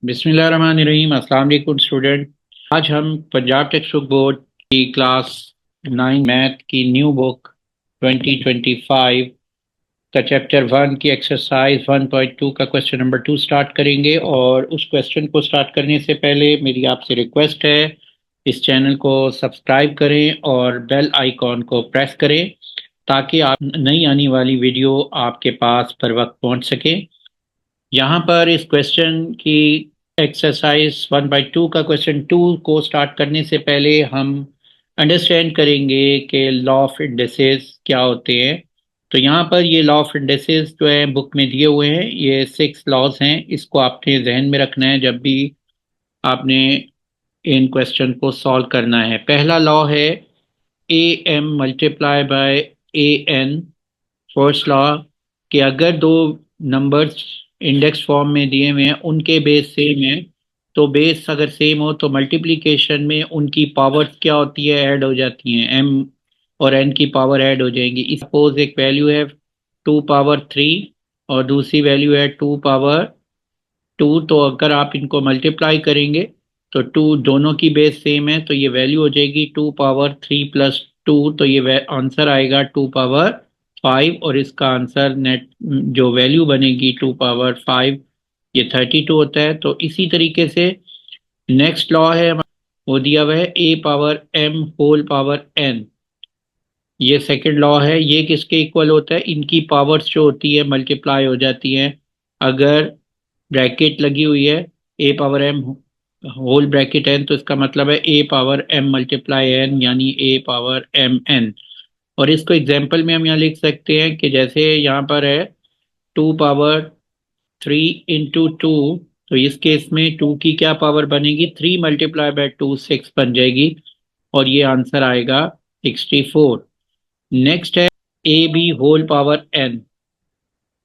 बिस्मिल्लाहिर्रहमानिर्रहीम। अस्सलाम वालेकुम स्टूडेंट। आज हम पंजाब टेक्स्ट बुक बोर्ड की क्लास 9 मैथ की न्यू बुक 2025 का चैप्टर 1 की एक्सरसाइज 1.2 का क्वेश्चन नंबर 2 स्टार्ट करेंगे। और उस क्वेश्चन को स्टार्ट करने से पहले मेरी आपसे रिक्वेस्ट है, इस चैनल को सब्सक्राइब करें और बेल आइकॉन को प्रेस करें ताकि आप नई आने वाली वीडियो आपके पास पर वक्त पहुंच सके। यहाँ पर इस क्वेश्चन की एक्सरसाइज 1/2 का क्वेश्चन 2 को स्टार्ट करने से पहले हम अंडरस्टैंड करेंगे कि लॉ ऑफ इंडिसेस क्या होते हैं। तो यहाँ पर ये लॉ ऑफ इंडिसेस जो है बुक में दिए हुए हैं, ये 6 लॉज हैं। इसको आपने जहन में रखना है जब भी आपने इन क्वेश्चन को सॉल्व करना है। पहला लॉ है A M multiply by A N. First law कि अगर दो नंबर्स इंडेक्स फॉर्म में दिए हुए हैं, उनके बेस सेम है, तो बेस अगर सेम हो तो मल्टीप्लिकेशन में उनकी पावर्स क्या होती है, ऐड हो जाती हैं। एम और एन की पावर ऐड हो जाएंगी। सपोज एक वैल्यू है 2 पावर 3 और दूसरी वैल्यू है 2 पावर 2। तो अगर आप इनको मल्टीप्लाई करेंगे तो टू दोनों की बेस सेम है, तो ये वैल्यू हो जाएगी 2 पावर 3 + 2। तो ये आंसर आएगा 2 पावर 5। और इसका आंसर नेट जो वैल्यू बनेगी 2 पावर 5, ये 32 होता है। तो इसी तरीके से नेक्स्ट लॉ है, वो दिया हुआ है A power m whole power n। ये सेकंड लॉ है। ये किसके इक्वल होता है, इनकी पावर्स जो होती है मल्टीप्लाई हो जाती हैं। अगर ब्रैकेट लगी हुई है A power m whole bracket n, तो इसका मतलब है A पावर m × n, यानी A पावर mn। और इसको एग्जाम्पल में हम यहाँ लिख सकते हैं कि जैसे यहाँ पर है 2 पावर 3 × 2। तो इस केस में 2 की क्या पावर बनेगी, 3 × 2 6 बन जाएगी और ये आंसर आएगा 64। नेक्स्ट है AB होल पावर n।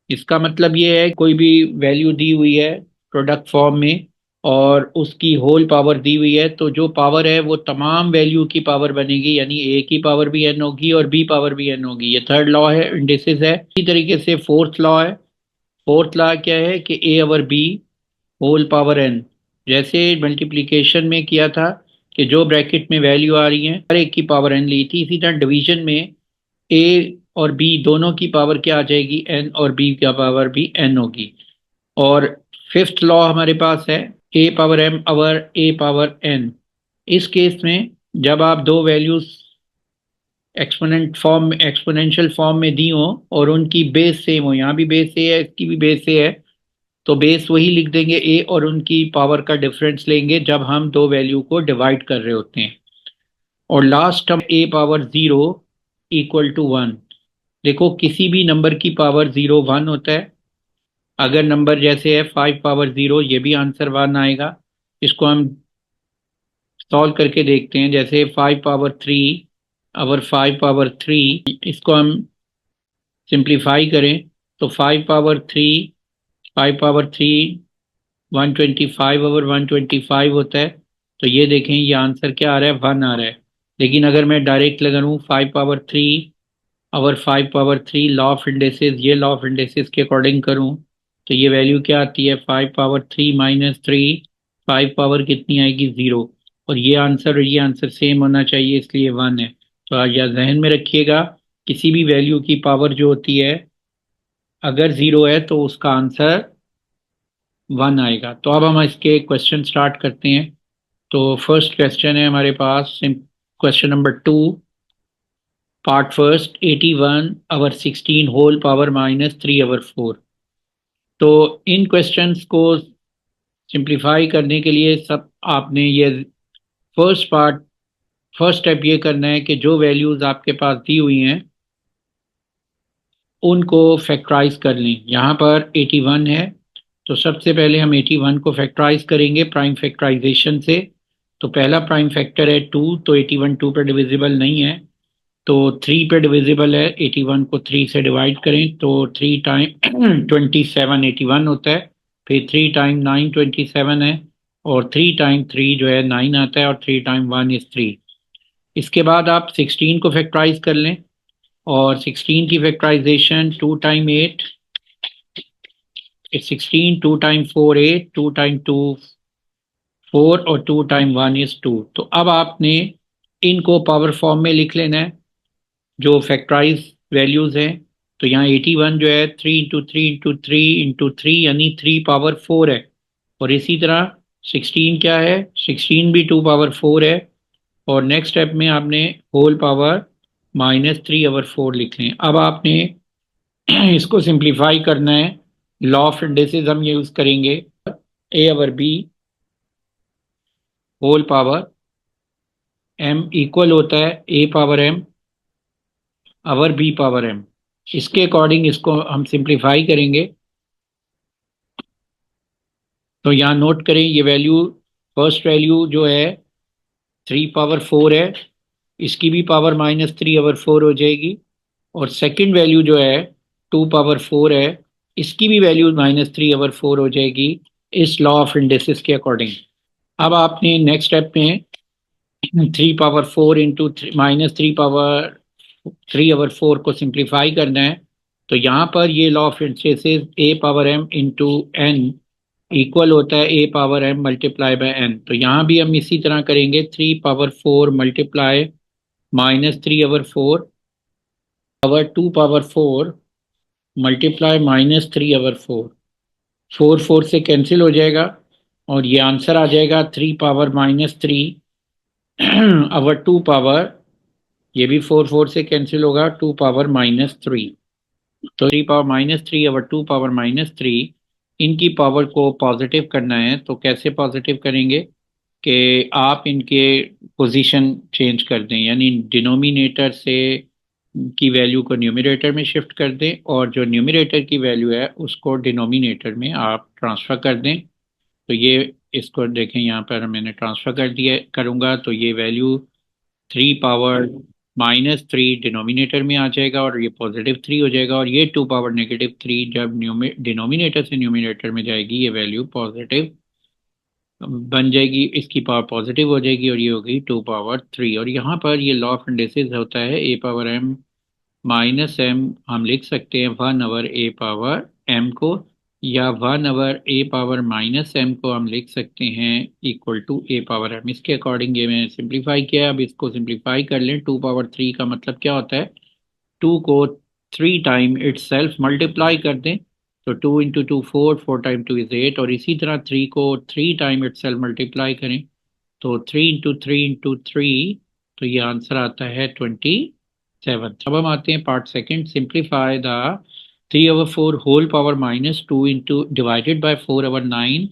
इसका मतलब ये है कोई भी वैल्यू दी हुई है प्रोडक्ट फॉर्म में और उसकी होल पावर दी हुई है, तो जो पावर है वो तमाम वैल्यू की पावर बनेगी, यानी ए की पावर भी एन होगी और बी पावर भी एन होगी। ये थर्ड लॉ है, इंडिसेस है। इसी तरीके से फोर्थ लॉ है। फोर्थ लॉ क्या है कि A/B होल पावर एन। जैसे मल्टीप्लिकेशन में किया था कि जो ब्रैकेट में वैल्यू आ रही है हर एक की पावर एन ली थी, इसी तरह डिवीजन में ए और बी दोनों की पावर क्या आ जाएगी, एन, और बी की पावर भी एन होगी। और फिफ्थ लॉ हमारे पास है A/m/A/n। इस केस में जब आप दो वैल्यूज एक्सपोनेंशियल फॉर्म में दी हो और उनकी बेस सेम हो, यहाँ भी बेस ए है, इसकी भी बेस ए है, तो बेस वही लिख देंगे ए और उनकी पावर का डिफरेंस लेंगे जब हम दो वैल्यू को डिवाइड कर रहे होते हैं। और लास्ट हम A/0 = 1। देखो किसी भी नंबर की पावर 0 1 होता है। अगर नंबर जैसे है 5 पावर 0, ये भी आंसर 1 आएगा। इसको हम सॉल्व करके देखते हैं। जैसे 5 पावर 3 अवर 5 पावर 3, इसको हम सिंप्लीफाई करें तो 5 पावर 3 125 ओवर 125 होता है। तो ये देखें, ये आंसर क्या आ रहा है, 1 आ रहा है। लेकिन अगर मैं डायरेक्ट लगाऊँ 5 पावर 3 लॉ ऑफ इंडेसेस, ये लॉ ऑफ इंडेसेस के अकॉर्डिंग करूँ तो ये वैल्यू क्या आती है, 5 पावर 3 - 3। 5 पावर कितनी आएगी, 0। और ये आंसर सेम होना चाहिए, इसलिए 1 है। तो आज या जहन में रखिएगा, किसी भी वैल्यू की पावर जो होती है अगर 0 है तो उसका आंसर 1 आएगा। तो अब हम इसके क्वेश्चन स्टार्ट करते हैं। तो फर्स्ट क्वेश्चन है हमारे पास, question number 2, part first, 81/16 whole power -3/4। तो इन क्वेश्चंस को सिंप्लीफाई करने के लिए सब आपने ये फर्स्ट स्टेप ये करना है कि जो वैल्यूज आपके पास दी हुई हैं उनको फैक्टराइज कर लें। यहाँ पर 81 है, तो सबसे पहले हम 81 को फैक्टराइज करेंगे प्राइम फैक्टराइजेशन से। तो पहला प्राइम फैक्टर है 2, तो 81 2 पे डिविजिबल नहीं है, तो 3 पे डिविजिबल है। 81 को 3 से डिवाइड करें तो 3 टाइम 27 81 होता है। फिर 3 टाइम 9 27 है, और 3 टाइम 3 जो है 9 आता है, और 3 टाइम 1 = 3। इसके बाद आप 16 को फैक्टराइज कर लें, और 16 की फैक्टराइजेशन 2 टाइम 8 16, 2 टाइम 4 8, 2 टाइम 2 4 और 2 टाइम 1 इज 2। तो अब आपने इनको पावर फॉर्म में लिख लेना है जो फैक्टराइज वैल्यूज हैं। तो यहाँ 81 जो है 3 इंटू 3 इंटू 3 इंटू 3 यानी 3 पावर 4 है। और इसी तरह 16 क्या है, 16 भी 2 पावर 4 है। और नेक्स्ट स्टेप में आपने होल पावर -3/4 लिख लें। अब आपने इसको सिंप्लीफाई करना है। लॉ ऑफ इंडिसेस हम यूज करेंगे। a/b whole power m equal होता है a/m अवर b/m। इसके अकॉर्डिंग इसको हम सिंप्लीफाई करेंगे। तो यहाँ नोट करें ये वैल्यू, फर्स्ट वैल्यू जो है 3 पावर 4 है, इसकी भी पावर -3/4 हो जाएगी। और सेकंड वैल्यू जो है 2 पावर 4 है, इसकी भी वैल्यू -3/4 हो जाएगी इस लॉ ऑफ इंडिसेस के अकॉर्डिंग। अब आपने नेक्स्ट स्टेप में 3 पावर 4 इंटू -3 पावर 3/4 को सिंप्लीफाई करना है। तो यहाँ पर ये law of indices a/m into n equal होता है a/m मल्टीप्लाई बाय n। तो यहाँ भी हम इसी तरह करेंगे, 3 power 4 multiply -3/4 power 2 power 4 multiply -3/4। 4 4 से कैंसिल हो जाएगा और ये आंसर आ जाएगा 3 पावर -3/2 पावर, ये भी 4 4 से कैंसिल होगा, 2 पावर -3। तो 3 पावर -3/2 पावर -3, इनकी पावर को पॉजिटिव करना है। तो कैसे पॉजिटिव करेंगे कि आप इनके पोजीशन चेंज कर दें, यानी डिनोमिनेटर से की वैल्यू को न्यूमरेटर में शिफ्ट कर दें और जो न्यूमरेटर की वैल्यू है उसको डिनोमिनेटर में आप ट्रांसफ़र कर दें। तो ये इसको देखें, यहाँ पर मैंने ट्रांसफ़र कर दिया, करूँगा तो ये वैल्यू 3 पावर -3 डिनोमिनेटर में आ जाएगा और ये +3 हो जाएगा। और ये 2 पावर -3 जब डिनोमिनेटर से न्यूमरेटर में जाएगी ये वैल्यू पॉजिटिव बन जाएगी, इसकी पावर पॉजिटिव हो जाएगी और ये होगी 2 पावर 3। और यहाँ पर ये लॉ ऑफ इंडिसेस होता है a/m -m, हम लिख सकते हैं 1/a/m को, या 1/a/-m को हम लिख सकते हैं इक्वल टू a/m। इसके अकॉर्डिंग ये मैंने सिंप्लीफाई किया। अब इसको सिंप्लीफाई कर लें। 2 पावर 3 का मतलब क्या होता है, 2 को 3 टाइम इट सेल्फ मल्टीप्लाई कर दें। तो 2 इंटू 2 4, 4 टाइम 2 इज 8। और इसी तरह 3 को 3 टाइम इट सेल्फ मल्टीप्लाई करें तो 3 इंटू 3 इंटू 3, तो ये आंसर आता है 27। अब हम आते हैं part second, simplify the 3/4 whole power -2 into divided by 4/9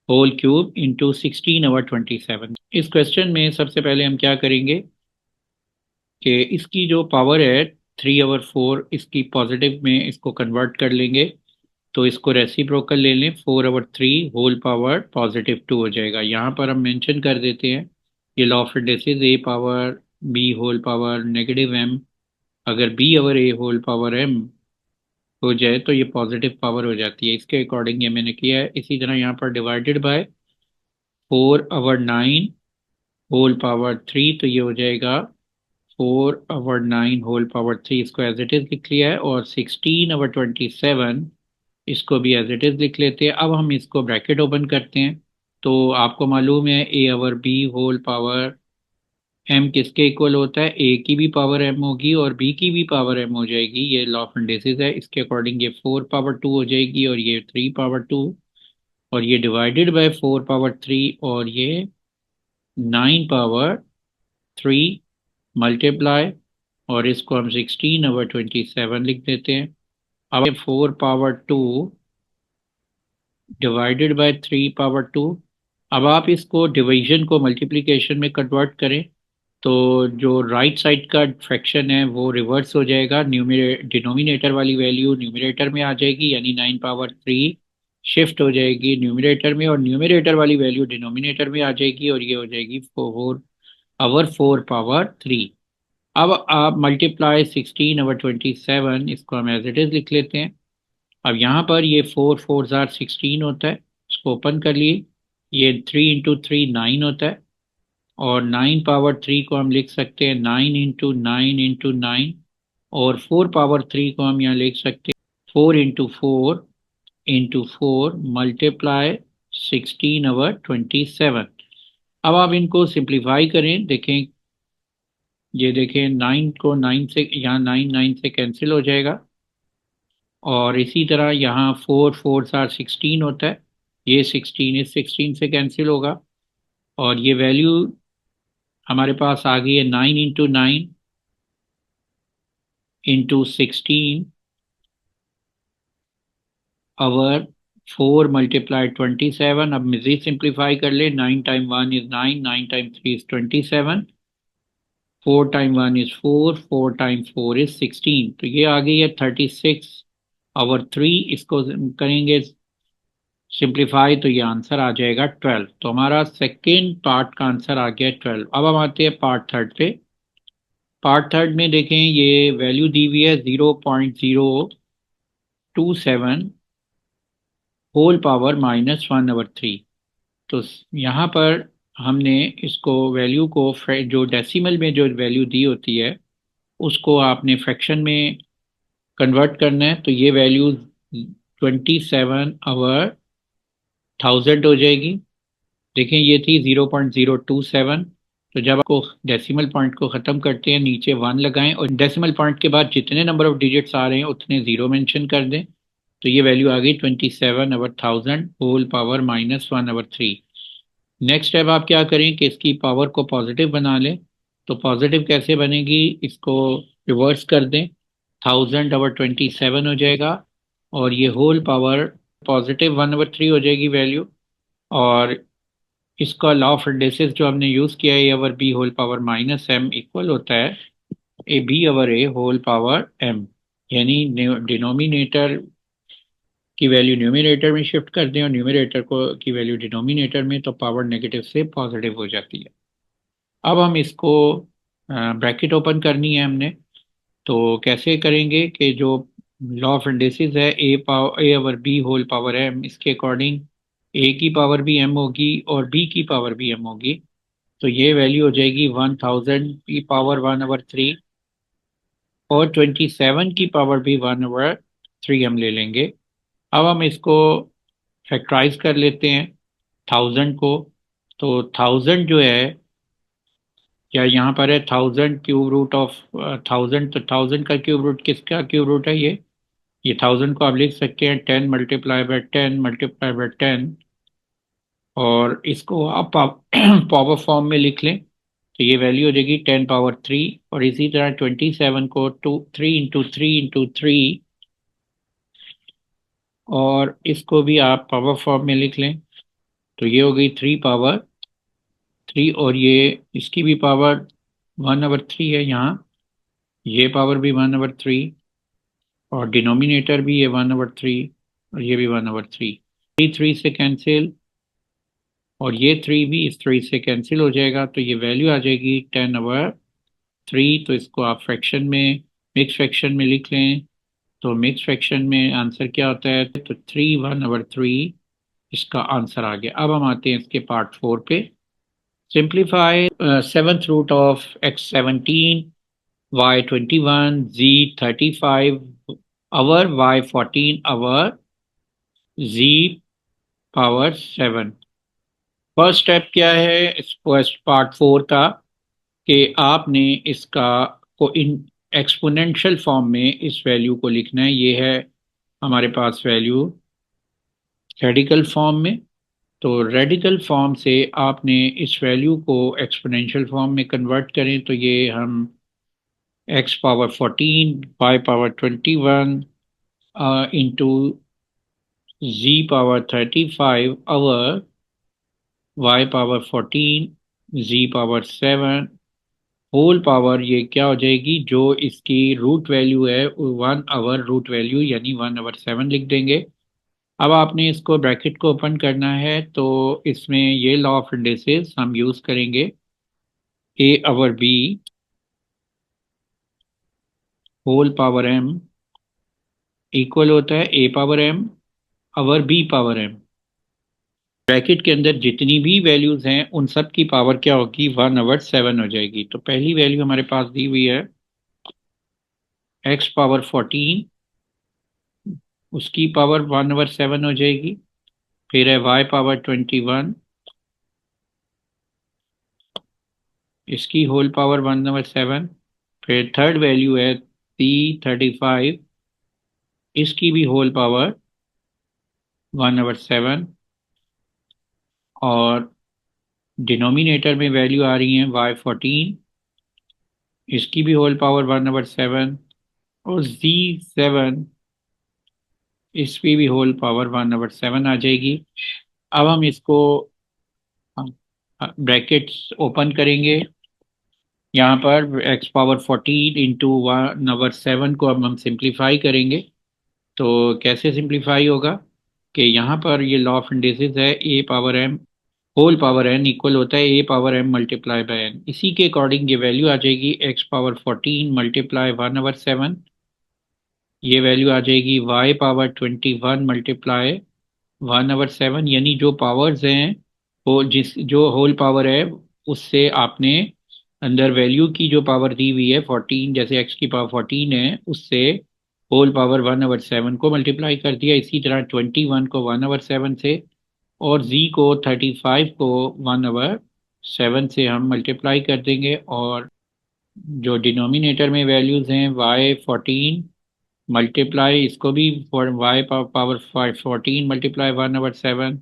whole cube into 16/27। इस क्वेश्चन में सबसे पहले हम क्या करेंगे कि इसकी जो पावर है 3/4, इसकी पॉजिटिव में इसको कन्वर्ट कर लेंगे। तो इसको रेसिप्रोकल ले लें, 4/3 होल पावर +2 हो जाएगा। यहाँ पर हम मेंशन कर देते हैं ये law of indices a/b whole power -m, अगर b/a होल पावर m हो जाए तो ये पॉजिटिव पावर हो जाती है। इसके अकॉर्डिंग ये मैंने किया है। इसी तरह यहाँ पर डिवाइडेड बाय 4/9 होल पावर 3, तो ये हो जाएगा 4/9 होल पावर 3, इसको एज इट इज़ लिख लिया है। और 16/27 इसको भी एज इट इज़ लिख लेते हैं। अब हम इसको ब्रैकेट ओपन करते हैं। तो आपको मालूम है a/b होल पावर m किसके इक्वल होता है, a की भी पावर m होगी और b की भी पावर m हो जाएगी। ये लॉ ऑफ इंडिसेस है। इसके अकॉर्डिंग ये 4 पावर 2 हो जाएगी और ये 3 पावर 2, और ये डिवाइडेड बाय 4 पावर 3 और ये 9 पावर 3 मल्टीप्लाई, और इसको हम 16/27 लिख देते हैं। अब 4 पावर 2 डिवाइडेड बाय 3 पावर 2। अब आप इसको डिवीजन को मल्टीप्लिकेशन में कन्वर्ट करें तो जो राइट साइड का फ्रैक्शन है वो रिवर्स हो जाएगा, डिनोमिनेटर वाली वैल्यू न्यूमरेटर में आ जाएगी, यानी 9 पावर 3 शिफ्ट हो जाएगी न्यूमरेटर में और न्यूमरेटर वाली वैल्यू डिनोमिनेटर में आ जाएगी और ये हो जाएगी 4/4 अब आप मल्टीप्लाई 16/27, इसको हम एज इट इज़ लिख लेते हैं। अब यहाँ पर ये 4 4 16 होता है, इसको ओपन कर लिए। ये 3 इंटू 3 9 होता है और 9 पावर 3 को हम लिख सकते हैं 9 इंटू 9 इंटू 9। और 4 पावर 3 को हम यहाँ लिख सकते हैं 4 इंटू 4 इंटू 4 मल्टीप्लाई 16/27। अब आप इनको सिंप्लीफाई करें, देखें, ये देखें 9 को 9 से, यहाँ 9 9 से कैंसिल हो जाएगा, और इसी तरह यहाँ 4 4 सार 16 होता है, ये 16 इस 16 से कैंसिल होगा, और ये वैल्यू हमारे पास आ गई है 9 इंटू 9 इंटू 16 अवर 4 मल्टीप्लाई 27। अब मजीद सिंप्लीफाई कर ले, 9 time 1 is 9, 9 time 3 is 27, 4 time 1 is 4, 4 time 4 is 16, तो ये आ गई है 36/3। इसको करेंगे सिंप्लीफाई तो ये आंसर आ जाएगा 12। तो हमारा सेकेंड पार्ट का आंसर आ गया 12। अब हम आते हैं पार्ट थर्ड पे। पार्ट थर्ड में देखें, ये वैल्यू दी हुई है 0.027 होल पावर -1/3। तो यहाँ पर हमने इसको वैल्यू को जो डेसिमल में जो वैल्यू दी होती है उसको आपने फ्रैक्शन में कन्वर्ट करना है, तो ये वैल्यू 27/1000 हो जाएगी। देखें, ये थी 0.027। तो जब आपको डेसिमल पॉइंट को ख़त्म करते हैं, नीचे 1 लगाएं और डेसिमल पॉइंट के बाद जितने नंबर ऑफ डिजिट्स आ रहे हैं उतने ज़ीरो मेंशन कर दें, तो ये वैल्यू आ गई 27/1000 होल पावर -1/3। नेक्स्ट स्टेप आप क्या करें कि इसकी पावर को पॉजिटिव बना लें। तो पॉजिटिव कैसे बनेगी, इसको रिवर्स कर दें, 1000/27 हो जाएगा, और ये होल पावर पॉजिटिव 1/3 हो जाएगी वैल्यू। और इसका लॉ ऑफ इंडेसिस जो हमने यूज़ किया है, A over B whole power -m equal होता है A B over A whole power m, यानी डिनोमिनेटर की वैल्यू न्यूमिनेटर में शिफ्ट कर दें और न्यूमिनेटर को की वैल्यू डिनोमिनेटर में, तो पावर नेगेटिव से पॉजिटिव हो जाती है। अब हम इसको ब्रैकेट ओपन करनी है हमने, तो कैसे करेंगे कि जो लॉ ऑफ इंडेसिस है A over B whole power m, इसके अकॉर्डिंग ए की पावर भी m होगी और b की पावर भी m होगी, तो ये वैल्यू हो जाएगी 1000 की पावर 1/3, और 27 की पावर भी 1/3 हम ले लेंगे। अब हम इसको फैक्टराइज कर लेते हैं 1000 को। तो 1000 जो है, क्या यहाँ पर है 1000 क्यूब रूट ऑफ 1000, तो 1000 का क्यूब रूट किसका क्यूब रूट है, ये 1000 को आप लिख सकते हैं 10 मल्टीप्लाई बाय 10 मल्टीप्लाई बाय 10, और इसको आप पावर फॉर्म में लिख लें, तो ये वैल्यू हो जाएगी 10 पावर 3। और इसी तरह 27 को 3 इंटू 3 और इसको भी आप पावर फॉर्म में लिख लें, तो ये हो गई 3 पावर 3, और ये इसकी भी पावर 1/3 है यहाँ, ये पावर भी 1/3, और डिनोमिनेटर भी है 1/3, और ये भी 1/3। 3 से कैंसिल, और ये 3 भी इस 3 से कैंसिल हो जाएगा, तो ये वैल्यू आ जाएगी 10/3। तो इसको आप फ्रैक्शन में, मिक्स फ्रैक्शन में लिख लें, तो मिक्स फ्रैक्शन में आंसर क्या होता है, तो 3 1/3 इसका आंसर आ गया। अब हम आते हैं इसके पार्ट 4 पे। Simplify 7th root of x17 y21 z35 over y14 over z⁻7। First step क्या है इस फर्स्ट पार्ट 4 का, कि आपने इसका को इन एक्सपोनेंशियल फॉर्म में इस वैल्यू को लिखना है। ये है हमारे पास वैल्यू रेडिकल फॉर्म में, तो रेडिकल फॉर्म से आपने इस वैल्यू को एक्सपोनेंशियल फॉर्म में कन्वर्ट करें, तो ये हम x⁻14 y⁻21 इंटू z⁻35 अवर y⁻14 z⁻7 होल पावर, ये क्या हो जाएगी, जो इसकी रूट वैल्यू है 1/रूट वैल्यू यानी 1/7 लिख देंगे। अब आपने इसको ब्रैकेट को ओपन करना है, तो इसमें ये लॉ ऑफ इंडेसिस हम यूज़ करेंगे, A over B whole power m equal होता है A power m over B power m। Bracket के अंदर जितनी भी वैल्यूज़ हैं उन सब की पावर क्या होगी, 1/7 हो जाएगी। तो पहली वैल्यू हमारे पास दी हुई है x⁻14 उसकी पावर 1/7 हो जाएगी। फिर है y पावर 21, इसकी होल पावर 1/7। फिर थर्ड वैल्यू है c35, इसकी भी होल पावर 1/7। और डिनोमिनेटर में वैल्यू आ रही है y14, इसकी भी होल पावर 1/7। और z7, इसकी भी होल पावर 1/7 आ जाएगी। अब हम इसको ब्रैकेट्स ओपन करेंगे। यहाँ पर एक्स पावर 14 इंटू 1/7 को अब हम सिंप्लीफाई करेंगे। तो कैसे सिंप्लीफाई होगा कि यहाँ पर ये लॉ ऑफ इंडिसेस है, A power M whole power N equal होता है A power M multiply by N. इसी के अकॉर्डिंग ये वैल्यू आ जाएगी एक्स पावर 14 मल्टीप्लाई 1/7। ये वैल्यू आ जाएगी वाई पावर 21 मल्टीप्लाई 1/7। यानी जो पावर्स हैं वो जो होल पावर है उससे आपने अंदर वैल्यू की जो पावर दी हुई है 14, जैसे एक्स की पावर 14 है उससे होल पावर 1/7 को मल्टीप्लाई कर दिया। इसी तरह 21 को 1/7 से और z को 35 को 1/7 से हम मल्टीप्लाई कर देंगे। और जो डिनोमिनेटर में वैल्यूज़ हैं y14 मल्टीप्लाई इसको भी y power 14 multiply 1/7,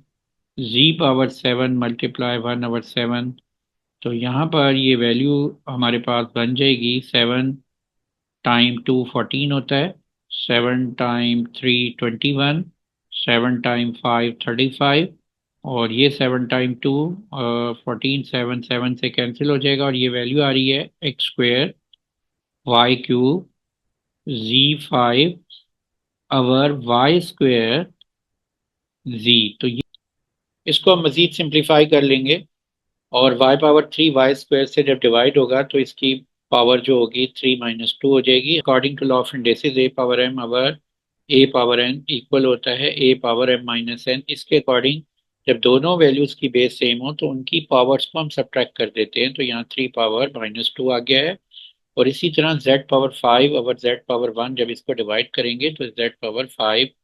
z power 7 multiply 1/7। तो यहाँ पर ये वैल्यू हमारे पास बन जाएगी 7 टाइम 2 14 होता है, 7 टाइम 3 21, 7 टाइम 5 35। और ये 7 टाइम 2 14, 7 7 से कैंसिल हो जाएगा और ये वैल्यू आ रही है X square Y cube z5 over Y square z। तो ये इसको हम मज़ीद सिंप्लीफाई कर लेंगे और y पावर 3 वाई स्क्वायर से जब डिवाइड होगा तो इसकी पावर जो होगी 3 - 2 हो जाएगी। According to law of indices A power M over A power N equal होता है A power M minus N. इसके अकॉर्डिंग जब दोनों वैल्यूज की बेस सेम हो तो उनकी पावर्स को हम सब्ट्रैक्ट कर देते हैं। तो यहाँ 3 पावर -2 आ गया है। और इसी तरह z पावर 5 अवर z पावर 1 जब इसको डिवाइड करेंगे तो z पावर 5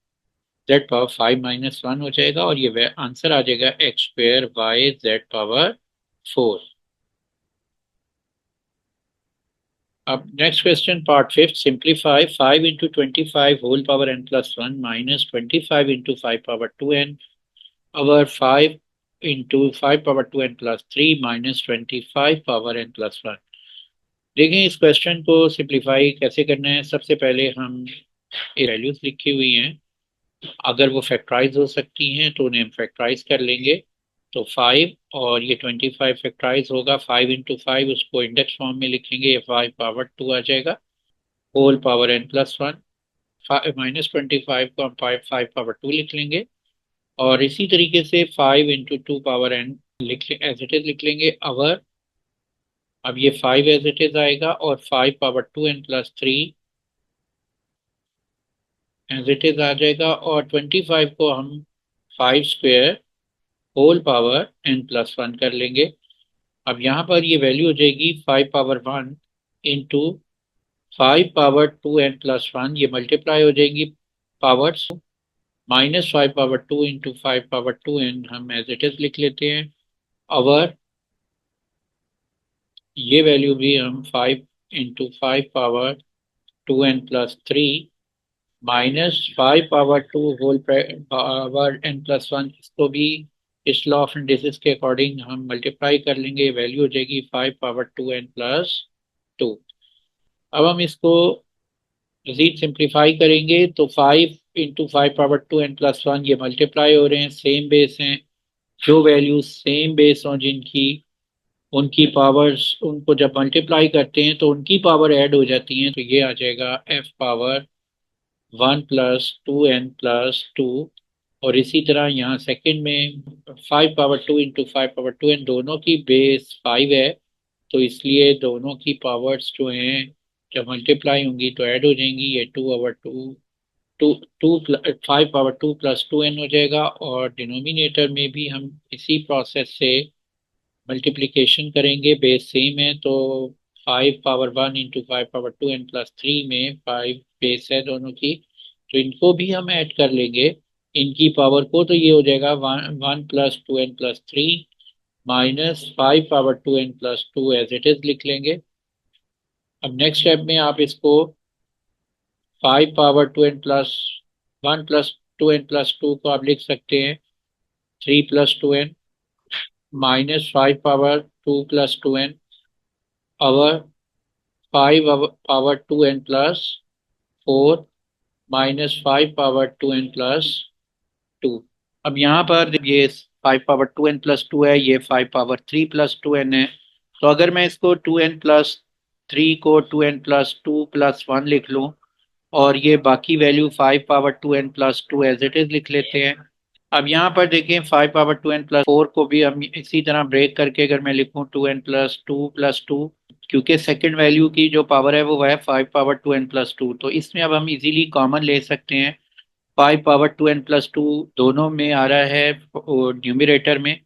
- 1 हो जाएगा और ये आंसर आ जाएगा X square by z power 4। अब next question part fifth, simplify 5 into 25 whole power n plus 1 minus 25 into 5 power 2n over 5 into 5 power 2n plus 3 minus 25 power n plus 1। देखें इस question को सिंप्लीफाई कैसे करना है। सबसे पहले हम वैल्यूज लिखी हुई हैं, अगर वो फैक्टराइज हो सकती हैं तो उन्हें हम फैक्टराइज कर लेंगे। तो 5 और ये 25 फैक्टराइज होगा, 5 इंटू 5 उसको इंडेक्स फॉर्म में लिखेंगे, ये 5 पावर 2 आ जाएगा होल पावर n प्लस 1। -25 को हम 5 पावर 2 लिख लेंगे और इसी तरीके से 5 इंटू 2 पावर n लिख एज इट इज लिख लेंगे अवर। अब ये 5 एज इट इज आएगा और 5 power 2n plus 3 as it is आ जाएगा और 25 को हम 5 square whole power n plus 1 कर लेंगे। अब यहाँ पर ये वैल्यू हो जाएगी 5 power 1 into 5 power 2n plus 1, ये मल्टीप्लाई हो जाएंगी powers. -5 power 2 into 5 power 2n हम एज इट इज लिख लेते हैं अवर। ये वैल्यू भी हम 5 into 5 power 2n plus 3 -5 power 2 whole power n plus 1, इसको भी इस लॉ ऑफ इंडिसेस के अकॉर्डिंग हम मल्टीप्लाई कर लेंगे। वैल्यू हो जाएगी 5 पावर 2n प्लस 2। अब हम इसको मजीद सिंप्लीफाई करेंगे तो 5 इंटू 5 पावर 2n प्लस 1 ये मल्टीप्लाई हो रहे हैं, सेम बेस हैं। जो वैल्यूज सेम बेस हों जिनकी, उनकी पावर्स उनको जब मल्टीप्लाई करते हैं तो उनकी पावर ऐड हो जाती हैं। तो ये आ जाएगा f power 1 plus 2n plus 2। और इसी तरह यहाँ सेकंड में 5 पावर 2 इंटू 5 पावर 2n दोनों की बेस 5 है, तो इसलिए दोनों की पावर्स जो हैं जब मल्टीप्लाई होंगी तो ऐड हो जाएंगी। ये 2/2 to to 5 power 2 plus 2n हो जाएगा। और डिनोमिनेटर में भी हम इसी प्रोसेस से मल्टीप्लिकेशन करेंगे, बेस सेम है तो 5 power 1 into 5 power 2n plus 3 में 5 बेस है दोनों की, तो इनको भी हम ऐड कर लेंगे इनकी पावर को, तो ये हो जाएगा 1 + 2n + 3 -5 ^ 2n + 2 as it is लिख लेंगे। अब नेक्स्ट स्टेप में आप इसको 1 + 2n + को आप लिख सकते हैं 3 + 2n -5 ^ 2 + 2n और 5 ^ 2n + 4 -5 ^ 2n + 2। अब यहाँ पर ये 5 ^ 2n + 2 है, ये 5 ^ 3 + 2n है। तो अगर मैं इसको 2n + 3 को 2n + 2 + 1 लिख लूँ और ये बाकी value 5 ^ 2n + 2 as it is लिख लेते हैं। अब यहाँ पर देखें 5 ^ 2n + 4 को भी हम इसी तरह ब्रेक करके अगर मैं लिखूँ 2n + 2 + 2, क्योंकि सेकंड वैल्यू की जो पावर है वो है 5 ^ 2n + 2, तो इसमें अब हम इजीली कॉमन ले सकते हैं। 5 ^ 2n + 2 दोनों में आ रहा है न्यूमरेटर में,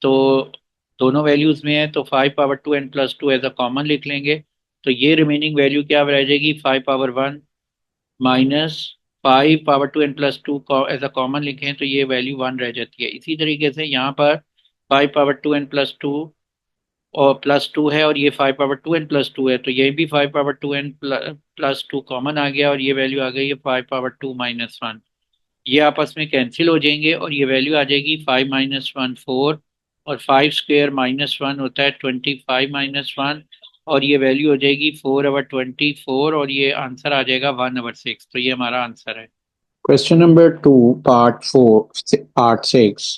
तो दोनों वैल्यूज में है, तो 5 ^ 2n + 2 एज अ कॉमन लिख लेंगे। तो ये रिमेनिंग वैल्यू क्या रह जाएगी 5 ^ 1 -5 ^ 2n + 2 को एज अ कॉमन लिखें तो ये वैल्यू 1 रह जाती है। इसी तरीके से यहाँ पर 5 ^ 2n + 2 और +2 है और ये 5 ^ 2n + 2 है, तो ये भी 5 ^ 2n + 2 कॉमन आ गया और ये वैल्यू आ गई है 5 ^ 2 - 1। ये आपस में कैंसिल हो जाएंगे और ये वैल्यू आ जाएगी 5 - 1 4 और 5² -1 होता है 25 - 1 और ये वैल्यू हो जाएगी 4/24 और ये आंसर आ जाएगा 1/6। तो ये हमारा आंसर है। Question number 2, part 6.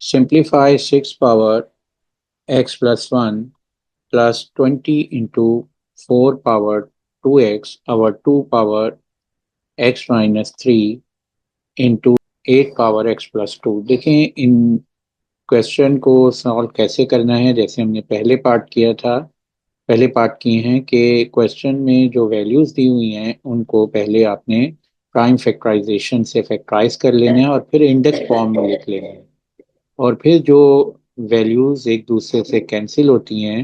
Simplify 6 power x + 1 + 20 into 4 power 2x over 2 power x - 3 into 8 power x + 2। देखें इन क्वेश्चन को सॉल्व कैसे करना है, जैसे हमने पहले पार्ट किया था, पहले पार्ट किए हैं कि क्वेश्चन में जो वैल्यूज दी हुई हैं उनको पहले आपने प्राइम फैक्टराइजेशन से फैक्टराइज कर लेना है और फिर इंडेक्स फॉर्म में लिख लेना है और फिर जो वैल्यूज एक दूसरे से कैंसिल होती हैं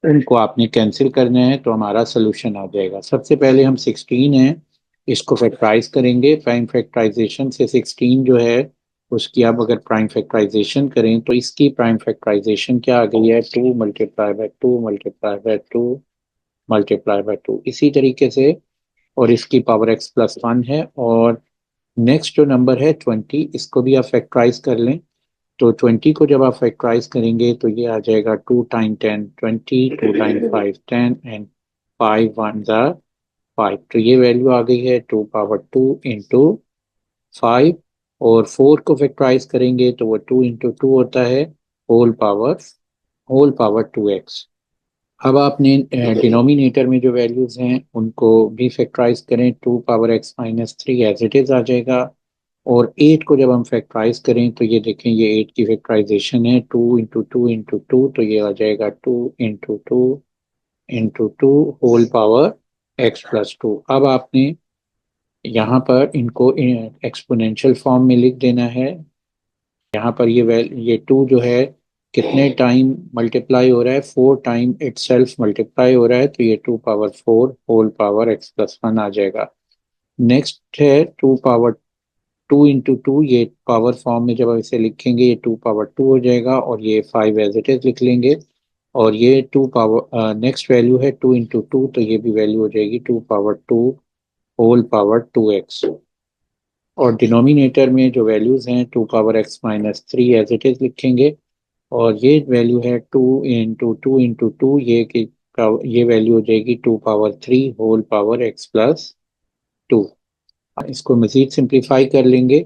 उनको आपने कैंसिल करना है, तो हमारा सोल्यूशन आ जाएगा। सबसे पहले हम 16 है इसको फैक्टराइज करेंगे। प्राइम फैक्टराइजेशन से 16 जो है उसकी आप अगर प्राइम फैक्टराइजेशन करें तो इसकी प्राइम फैक्टराइजेशन क्या आ गई है 2 × 2 × 2 × 2 इसी तरीके से, और इसकी पावर x + 1 है। और नेक्स्ट जो नंबर है 20, इसको भी आप फैक्टराइज कर लें। तो 20 को जब आप फैक्टराइज करेंगे तो ये आ जाएगा 2 × 10 20, 2 × 5 10 एंड 5 1 5। तो ये वैल्यू आ गई है 2 ^ 2 × 5। और 4 को फैक्टराइज करेंगे तो वो 2 × 2 होता है होल पावर 2x। अब आपने डिनोमिनेटर में जो वैल्यूज हैं उनको भी फैक्टराइज करें। 2 ^ x - 3 एज इट इज आ जाएगा और 8 को जब हम फैक्टराइज करें तो ये देखें ये 8 की फैक्टराइजेशन है 2 × 2 × 2, तो ये आ जाएगा 2 × 2 × 2 होल पावर x + 2। अब आपने यहाँ पर इनको एक्सपोनेंशियल फॉर्म में लिख देना है। यहाँ पर ये 2 जो है कितने टाइम मल्टीप्लाई हो रहा है 4 टाइम इटसेल्फ मल्टीप्लाई हो रहा है, तो ये 2 ^ 4 होल पावर x + 1 आ जाएगा। नेक्स्ट है 2 × 2, ये पावर फॉर्म में जब हम इसे लिखेंगे ये 2 ^ 2 हो जाएगा और ये 5 एज इट इज लिख लेंगे। और ये 2 पावर नेक्स्ट वैल्यू है 2 × 2, तो ये भी वैल्यू हो जाएगी 2 ^ 2 होल पावर 2x। और डिनोमिनेटर में जो वैल्यूज हैं 2 ^ x - 3 एज इट इज लिखेंगे और ये वैल्यू है 2 × 2 × 2, ये वैल्यू हो जाएगी 2 ^ 3 होल पावर x + 2। इसको मज़ीद सिंप्लीफाई कर लेंगे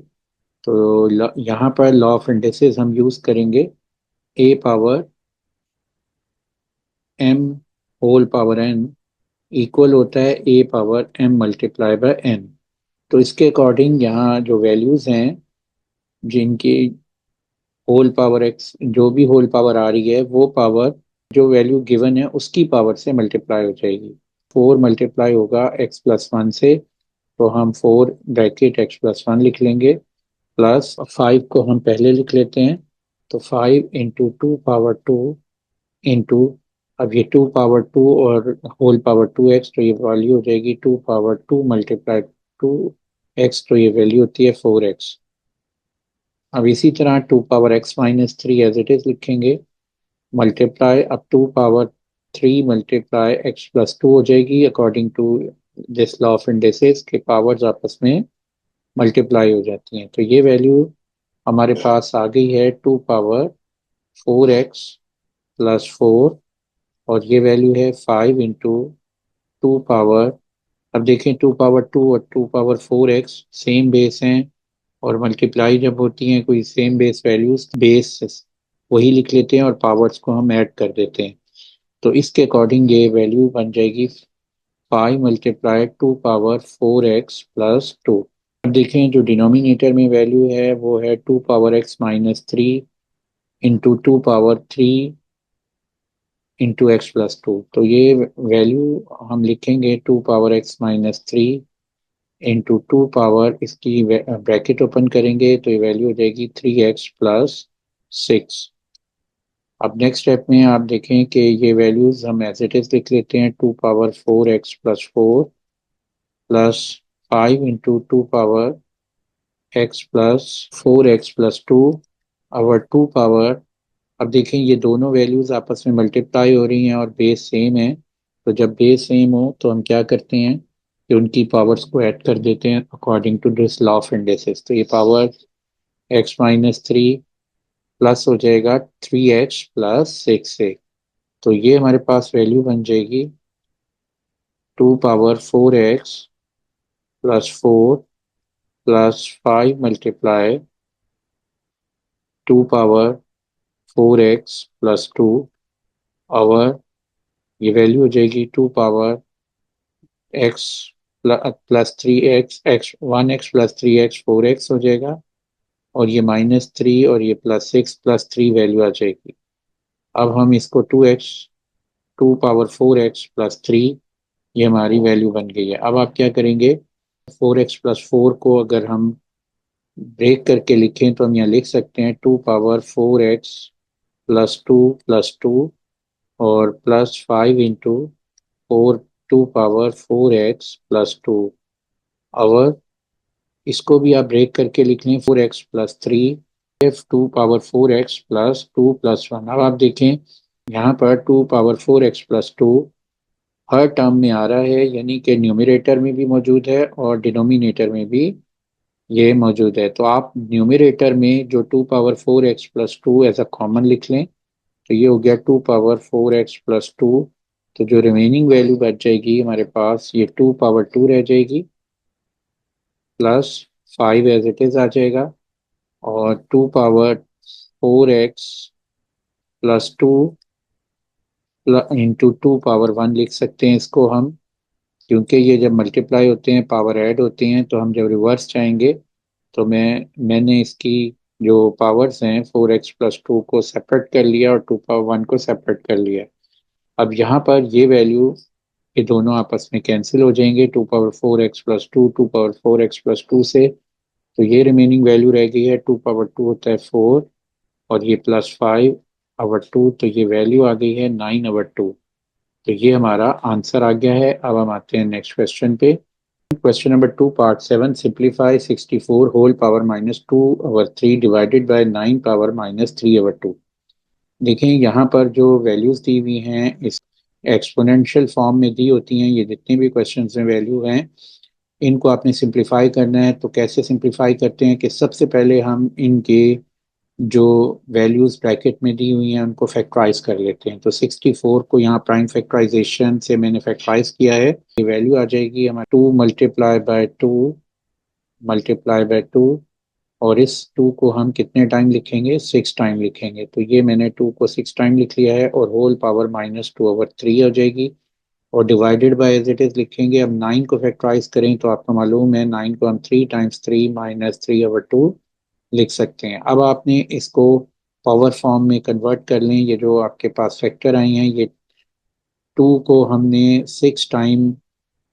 तो यहाँ पर लॉ ऑफ इंडिसेस हम यूज़ करेंगे a power m whole power n equal होता है a पावर m × n। तो इसके अकॉर्डिंग यहाँ जो वैल्यूज़ हैं जिनकी होल पावर x जो भी होल पावर आ रही है वो पावर जो वैल्यू गिवन है उसकी पावर से मल्टीप्लाई हो जाएगी। 4 मल्टीप्लाई होगा x + 1 से, तो हम 4 ब्रैकेट x + 1 लिख लेंगे प्लस 5 को हम पहले लिख लेते हैं, तो 5 × 2 ^ 2 इंटू, अब ये 2 ^ 2 और होल पावर 2x, तो ये वैल्यू हो जाएगी 2 ^ 2 × 2 एक्स, तो ये वैल्यू होती है 4x। अब इसी तरह 2 power x - 3 as it is लिखेंगे, मल्टीप्लाई, अब 2 पावर 3 मल्टीप्लाई x+2 हो जाएगी according to this law of indices के पावर्स आपस में मल्टीप्लाई हो जाती हैं। तो ये वैल्यू हमारे पास आ गई है 2 पावर 4x+4, और ये वैल्यू है 5 × 2 पावर, अब देखें 2 पावर 2 और 2 पावर 4x सेम बेस हैं, और मल्टीप्लाई जब होती हैं कोई सेम बेस वैल्यूज, बेस वही लिख लेते हैं और पावर्स को हम ऐड कर देते हैं। तो इसके अकॉर्डिंग ये वैल्यू बन जाएगी 5 × 2 पावर 4x+2। अब देखें जो डिनोमिनेटर में वैल्यू है वो है 2 power x - 3 into 2 power 3 into x+2। तो ये वैल्यू हम लिखेंगे 2 पावर x - 3 इंटू 2 पावर, इसकी ब्रैकेट ओपन करेंगे तो ये वैल्यू हो जाएगी 3x+6। अब नेक्स्ट स्टेप में आप देखें कि ये वैल्यूज हम एज इट इज लिख लेते हैं, 2 power 4x+4 plus 5 × 2 power x+4x+2 और 2 पावर। अब देखें ये दोनों वैल्यूज आपस में मल्टीप्लाई हो रही हैं और बेस सेम है, तो जब बेस सेम हो तो हम क्या करते हैं कि उनकी पावर्स को ऐड कर देते हैं according to this law of indices. तो ये पावर x - 3 प्लस हो जाएगा 3x+6 से, तो ये हमारे पास वैल्यू बन जाएगी 2 power 4x+4 plus 5 × 2 power 4x+2 और ये वैल्यू हो जाएगी 2 power x plus 1x+3x 4x हो जाएगा, और ये -3 और ये +6+3 वैल्यू आ जाएगी। अब हम इसको 2 पावर 4x+3, ये हमारी वैल्यू बन गई है। अब आप क्या करेंगे, 4x+4 को अगर हम ब्रेक करके लिखें तो हम यहाँ लिख सकते हैं 2 पावर 4x+2 और +5 × 4 2 पावर 4x+2। और इसको भी आप ब्रेक करके लिख लें 4x+3, 2 पावर 4x+2 + 1। अब आप देखें यहाँ पर 2 पावर 4x+2 हर टर्म में आ रहा है, यानी कि न्यूमरेटर में भी मौजूद है और डिनोमिनेटर में भी ये मौजूद है। तो आप न्यूमरेटर में जो 2 power 4x+2 as a common लिख लें, तो ये हो गया 2 पावर 4x+2। तो जो रिमेनिंग वैल्यू बच जाएगी हमारे पास, ये 2 पावर 2 रह जाएगी, प्लस 5 एज इट इज आ जाएगा, और 2 पावर 4x+2 इंटू 2 पावर 1 लिख सकते हैं इसको हम, क्योंकि ये जब मल्टीप्लाई होते हैं पावर ऐड होती हैं, तो हम जब रिवर्स चाहेंगे तो मैंने इसकी जो पावर्स हैं 4x+2 को सेपरेट कर लिया और 2 पावर 1 को सेपरेट कर लिया। अब यहाँ पर ये वैल्यू, ये दोनों आपस में कैंसिल हो जाएंगे, 2 पावर 4x+2 2 पावर 4x+2 से, तो ये रिमेनिंग वैल्यू रह गई है 2 पावर 2 होता है 4, और ये +5/2, तो ये वैल्यू आ गई है 9/2। तो ये हमारा आंसर आ गया है। अब हम आते हैं नेक्स्ट क्वेश्चन पे। Question number 2 part 7, simplify 64 whole power -2/3 divided by 9 power -3/2। देखें यहाँ पर जो वैल्यूज दी हुई हैं इस एक्सपोनेंशियल फॉर्म में दी होती हैं, ये जितने भी क्वेश्चंस में वैल्यू हैं इनको आपने सिंप्लीफाई करना है। तो कैसे सिंप्लीफाई करते हैं कि सबसे पहले हम इनके जो वैल्यूज ब्रैकेट में दी हुई हैं उनको फैक्टराइज कर लेते हैं। तो 64 को यहाँ प्राइम फैक्टराइजेशन से मैंने फैक्टराइज किया है, ये वैल्यू आ जाएगी हमारे 2 × 2 × 2 और इस 2 को हम कितने टाइम लिखेंगे, 6 टाइम लिखेंगे। तो ये मैंने 2 को 6 टाइम लिख लिया है, और होल पावर -2/3 हो जाएगी, और divided by as it is लिखेंगे। अब 9 को फैक्टराइज करें तो आपको मालूम है 9 को हम 3 × 3 -3/2 लिख सकते हैं। अब आपने इसको पावर फॉर्म में कन्वर्ट कर लें। ये जो आपके पास फैक्टर आई हैं, ये 2 को हमने 6 टाइम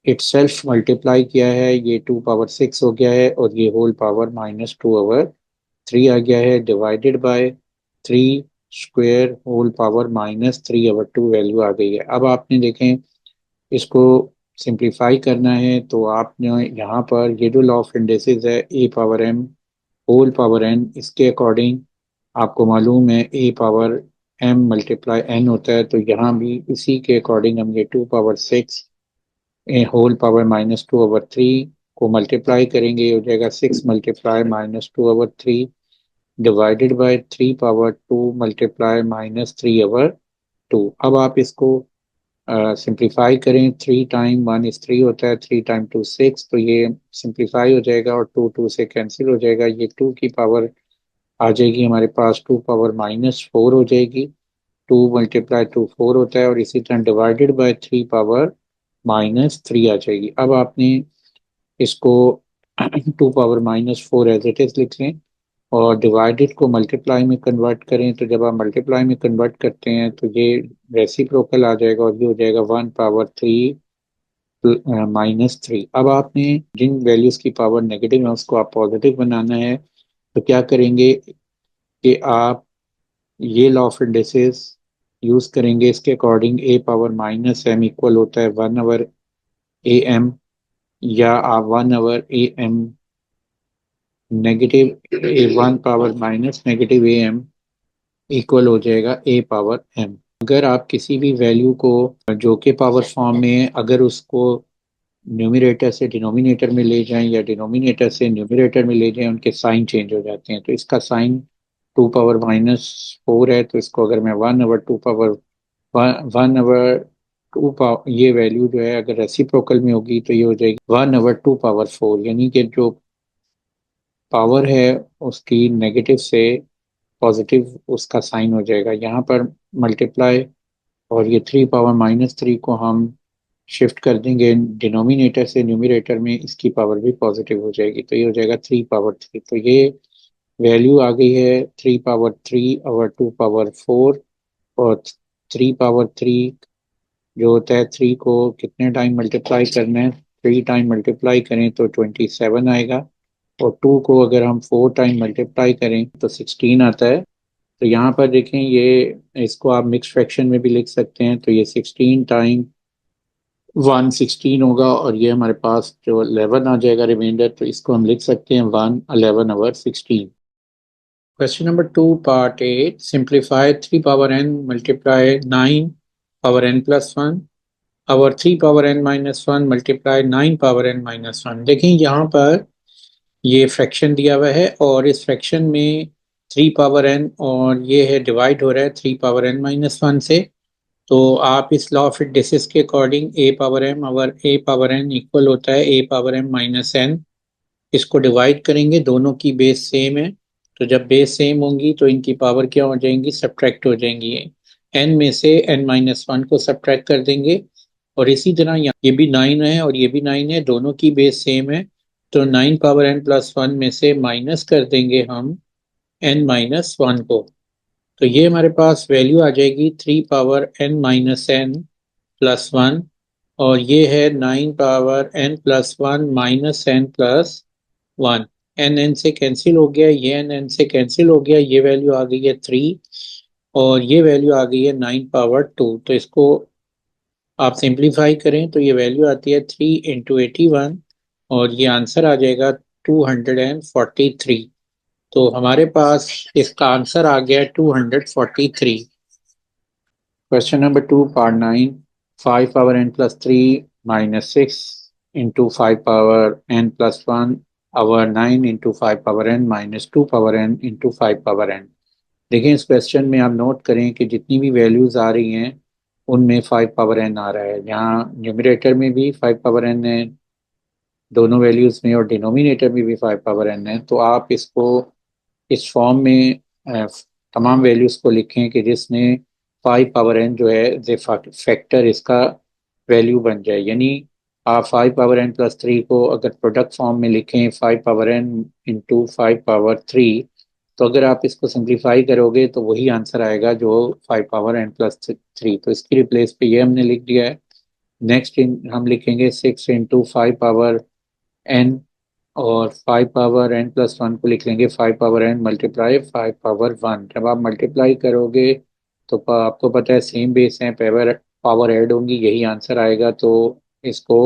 इटसेल्फ मल्टीप्लाई किया है, ये 2 पावर 6 हो गया है, और ये होल पावर -2/3 आ गया है, divided by 3 square whole power -3/2 value आ गई है। अब आपने देखें इसको सिंप्लीफाई करना है तो आपने यहाँ पर ये जो लॉ ऑफ इंडेसिस है A power M whole power N, इसके अकॉर्डिंग आपको मालूम है A power M multiply N होता है, तो यहाँ भी इसी के अकॉर्डिंग हम ये 2 पावर 6 होल पावर -2/3 को मल्टीप्लाई करेंगे, ये हो जाएगा 6 × -2/3 डिवाइडेड बाय 3 पावर 2 मल्टीप्लाई -3/2। अब आप इसको सिंप्लीफाई करें, 3 टाइम 1 3 होता है, 3 टाइम 2 6, तो ये सिंप्लीफाई हो जाएगा और 2 से कैंसिल हो जाएगा, ये 2 की पावर आ जाएगी हमारे पास 2 पावर -4 हो जाएगी। 2 × 2 4 होता है और इसी तरह डिवाइडेड बाय 3 पावर -3 आ जाएगी। अब आपने इसको 2 पावर -4 एज इट इज लिख लें और डिवाइडेड को मल्टीप्लाई में कन्वर्ट करें, तो जब आप मल्टीप्लाई में कन्वर्ट करते हैं तो ये रेसिप्रोकल आ जाएगा और ये हो जाएगा 1 पावर 3 -3। अब आपने जिन वैल्यूज की पावर नेगेटिव है उसको आप पॉजिटिव बनाना है, तो क्या करेंगे कि आप ये लॉ ऑफ इंडेसिस यूज करेंगे, इसके अकॉर्डिंग ए पावर -m इक्वल होता है 1/am, या आप 1/am नेगेटिव 1 पावर- इक्वल हो जाएगा ए पावर एम। अगर आप किसी भी वैल्यू को जो कि पावर फॉर्म में है, अगर उसको न्यूमरेटर से डिनोमिनेटर में ले जाएं या डिनोमिनेटर से न्यूमरेटर में ले जाएं, उनके साइन चेंज हो जाते हैं। तो इसका साइन 2 पावर -4 है, तो इसको अगर मैं 1/2 ये वैल्यू जो है अगर रेसिप्रोकल में होगी तो ये हो जाएगी 1/2 पावर 4, यानी कि जो पावर है उसकी नेगेटिव से पॉजिटिव उसका साइन हो जाएगा। यहाँ पर मल्टीप्लाई और ये 3 पावर -3 को हम शिफ्ट कर देंगे डिनोमिनेटर से न्यूमरेटर में, इसकी पावर भी पॉजिटिव हो जाएगी, तो ये हो जाएगा 3 पावर 3। तो ये वैल्यू आ गई है 3 पावर 3/2 पावर 4। और 3 पावर 3 जो होता है, 3 को कितने टाइम मल्टीप्लाई करना है, 3 टाइम मल्टीप्लाई करें तो 27 आएगा, और 2 को अगर हम 4 टाइम मल्टीप्लाई करें तो 16 आता है। तो यहाँ पर देखें, ये इसको आप मिक्स फ्रैक्शन में भी लिख सकते हैं, तो ये 16 टाइम 1 16 होगा, और ये हमारे पास जो 11 आ जाएगा रिमाइंडर, तो इसको हम लिख सकते हैं 1 11/16। Question number 2 part 8, simplify 3 power n multiply 9 power n+1 और 3 power n-1 multiply 9 power n-1। देखें यहाँ पर ये फ्रैक्शन दिया हुआ है और इस फ्रैक्शन में 3 पावर n और ये है डिवाइड हो रहा है 3 पावर n-1 से। तो आप इस लॉ ऑफ इंडेसिस के अकॉर्डिंग ए पावर एम और ए पावर एन इक्वल होता है ए पावर एम -n। इसको डिवाइड करेंगे, दोनों की बेस सेम है, तो जब बेस सेम होंगी तो इनकी पावर क्या हो जाएंगी, सब्ट्रैक्ट हो जाएंगी। n में से n-1 को सब्ट्रैक्ट कर देंगे, और इसी तरह यहाँ ये भी 9 है और ये भी 9 है, दोनों की बेस सेम है, तो 9 पावर n+1 में से माइनस कर देंगे हम n-1 को। तो ये हमारे पास वैल्यू आ जाएगी 3 पावर n-n+1, और ये है 9 पावर n+1 -n+1। n से कैंसिल हो गया, ये n से कैंसिल हो गया, ये वैल्यू आ गई है 3, और ये वैल्यू आ गई है 9 पावर 2। तो इसको आप सिंप्लीफाई करें तो ये वैल्यू आती है 3 × 81, और ये आंसर आ जाएगा 243। तो हमारे पास इसका आंसर आ गया 243। Question number 2 part 9, 5 power n+3 -6 into 5 power n+1 और 9 into 5 power n -2 power n into 5 power n। देखिए इस क्वेश्चन में आप नोट करें कि जितनी भी वैल्यूज आ रही हैं उनमें 5 पावर n आ रहा है। यहाँ न्यूमरेटर में भी 5 पावर n है दोनों वैल्यूज में, और डिनोमिनेटर में भी 5 पावर n है। तो आप इसको इस फॉर्म में तमाम वैल्यूज को लिखें कि जिसमें 5 पावर n जो है फैक्टर इसका वैल्यू बन जाए, यानी आप 5 पावर n+3 को अगर प्रोडक्ट फॉर्म में लिखें 5 पावर n × 5 पावर 3, तो अगर आप इसको सिंप्लीफाई करोगे तो वही आंसर आएगा जो 5 पावर n+3। तो इसकी रिप्लेस पे ये हमने लिख दिया है। नेक्स्ट हम लिखेंगे 6 × 5 पावर n, और 5 पावर n+1 को लिख लेंगे 5 पावर n मल्टीप्लाई 5 पावर 1। जब आप मल्टीप्लाई करोगे तो आपको पता है सेम बेस है, पावर पावर ऐड होंगी, यही आंसर आएगा। तो इसको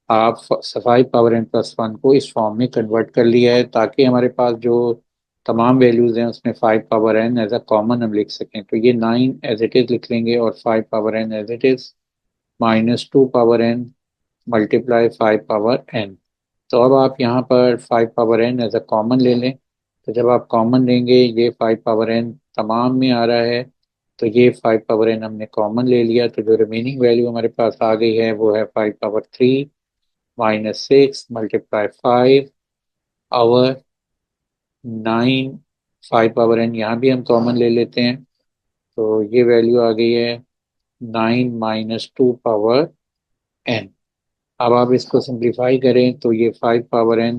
आप 5 पावर n+1 को इस फॉर्म में कन्वर्ट कर लिया है ताकि हमारे पास जो तमाम वैल्यूज हैं उसमें 5 power n as a common हम लिख सकें। तो ये 9 एज इट इज़ लिख लेंगे और 5 power n as it is, -2 power n multiply 5 power n। तो अब आप यहाँ पर 5 power n as a common ले लें। तो जब आप कॉमन लेंगे, ये 5 पावर n तमाम में आ रहा है, तो ये 5 पावर n हमने कॉमन ले लिया। तो जो रिमेनिंग वैल्यू हमारे पास आ गई है वो है 5 पावर 3 -6 मल्टीप्लाई 5 9। 5 पावर n यहाँ भी हम कॉमन ले लेते हैं, तो ये वैल्यू आ गई है 9 - 2 पावर n। अब आप इसको सिंप्लीफाई करें तो ये 5 पावर n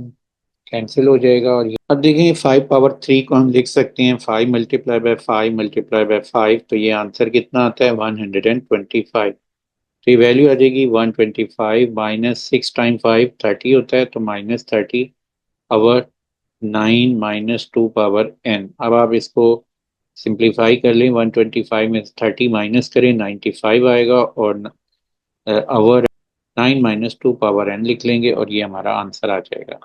कैंसिल हो जाएगा। और अब देखें 5 पावर 3 को हम लिख सकते हैं 5 × 5 × 5 तो ये आंसर कितना आता है 125। तो ये वैल्यू आ जाएगी 125 -6 × 5 30 होता है, तो -30 पावर 9 - 2 पावर n। अब आप इसको सिंप्लीफाई कर लें, 125 में 30 माइनस करें 95 आएगा, और आवर 9 - 2 पावर n लिख लेंगे और ये हमारा आंसर आ जाएगा।